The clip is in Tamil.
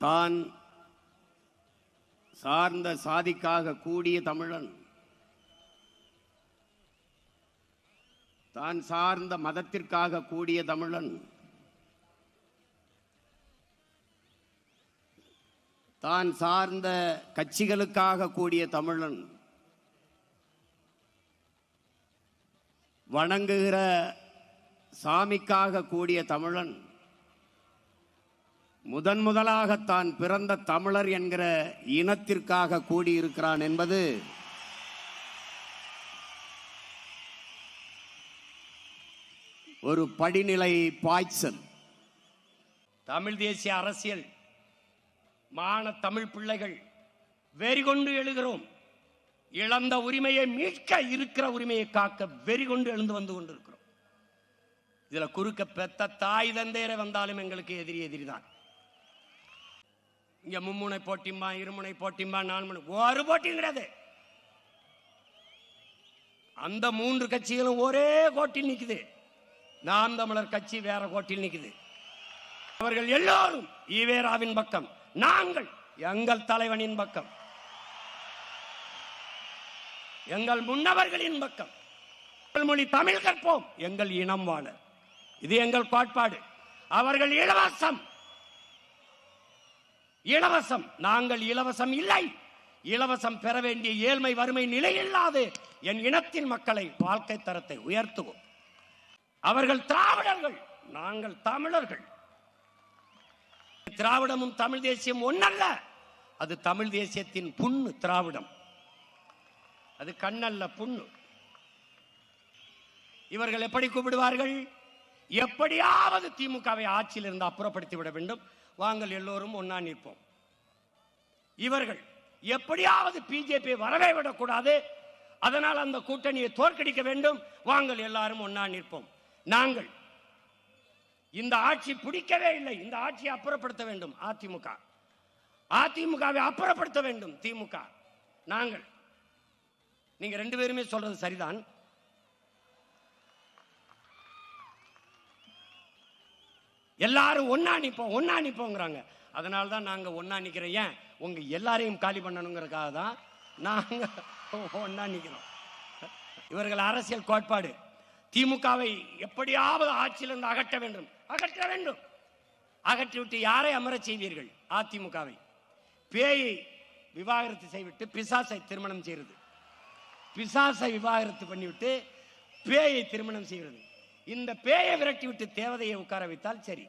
தான் சார்ந்த சாதிக்காக கூடிய தமிழன், தான் சார்ந்த மதத்திற்காக கூடிய தமிழன், தான் சார்ந்த கட்சிகளுக்காக கூடிய தமிழன், வணங்குகிற சாமிக்காக கூடிய தமிழன், முதலாக தான் பிறந்த தமிழர் என்கிற இனத்திற்காக கூடியிருக்கிறான் என்பது ஒரு படிநிலை பாய்ச்சல். தமிழ் தேசிய அரசியல் மான தமிழ் பிள்ளைகள் வெறிகொண்டு எழுகிறோம். இழந்த உரிமையை மீட்க, இருக்கிற உரிமையை காக்க வெறிகொண்டு எழுந்து வந்து கொண்டிருக்கிறோம். இதுல குறுக்க பெத்த தாய் தந்தையரை வந்தாலும் எங்களுக்கு எதிரிதான். இங்க மும்முனை போட்டிம்பா, இருமுனை போட்டிம்பா, 4 முனை, ஒரு போட்டியும் கிடையாது. அந்த 3 கட்சிகளும் ஒரே கோட்டில் நிக்குது. நாம் தமிழர் கட்சி வேற கோட்டில் நிக்குது. அவர்கள் எல்லோரும் ஈவேராவின் பக்கம், நாங்கள் எங்கள் தலைவனின் பக்கம், எங்கள் முன்னவர்களின் பக்கம். மொழி தமிழ் கற்போம், எங்கள் இனம் வாழ, இது எங்கள் கோட்பாடு. அவர்கள் இலவசம், இலவசம், நாங்கள் இலவசம் இல்லை. இலவசம் பெற வேண்டிய ஏழ்மை வறுமை நிலை இல்லாது என் இனத்தின் மக்களை வாழ்க்கை தரத்தை உயர்த்துவோம். அவர்கள் திராவிடர்கள், நாங்கள் தமிழர்கள். திராவிடமும் தமிழ் தேசியம் ஒன்னல்ல, அது தமிழ் தேசியத்தின் புண்ணு. திராவிடம் அது கண்ணல்ல, புண்ணு. இவர்கள் எப்படி கூப்பிடுவார்கள்? எப்படியாவது திமுகவை ஆட்சியில் இருந்து அப்புறப்படுத்தி விட வேண்டும், வாங்கள் எல்லோரும் ஒன்னா நிற்போம். இவர்கள் எப்படியாவது பிஜேபி வரவே விடக்கூடாது, அதனால் அந்த கூட்டணியை தோற்கடிக்க வேண்டும், வாங்கள் எல்லாரும் ஒன்னா நிற்போம். நாங்கள் இந்த ஆட்சி பிடிக்கவே இல்லை, இந்த ஆட்சியை அப்புறப்படுத்த வேண்டும் அதிமுக, அதிமுகவை அப்புறப்படுத்த வேண்டும் திமுக. நாங்கள், நீங்க 2 பேருமே சொல்றது சரிதான். எல்லாரும் ஒன்னா நிப்போம், ஒன்னா நிப்போங்கிறாங்க. அதனால தான் நாங்க ஒன்னா நிக்கிறோம். ஏன்? உங்க எல்லாரையும் காலி பண்ணணுங்கிறதுக்காக தான் நாங்க ஒன்னா நிக்கிறோம். இவர்கள் அரசியல் கோட்பாடு திமுகவை எப்படியாவது ஆட்சியிலிருந்து அகற்ற வேண்டும், அகற்ற வேண்டும். அகற்றிவிட்டு யாரை அமர செய்வீர்கள்? அதிமுகவை. பேயை விவாகரத்து செய்துவிட்டு பிசாசை திருமணம் செய்கிறது, பிசாசை விவாகரத்து பண்ணிவிட்டு பேயை திருமணம் செய்கிறது. இந்த பேயை விரட்டி விட்டு தேவதையை உட்கார வைத்தால் சரி.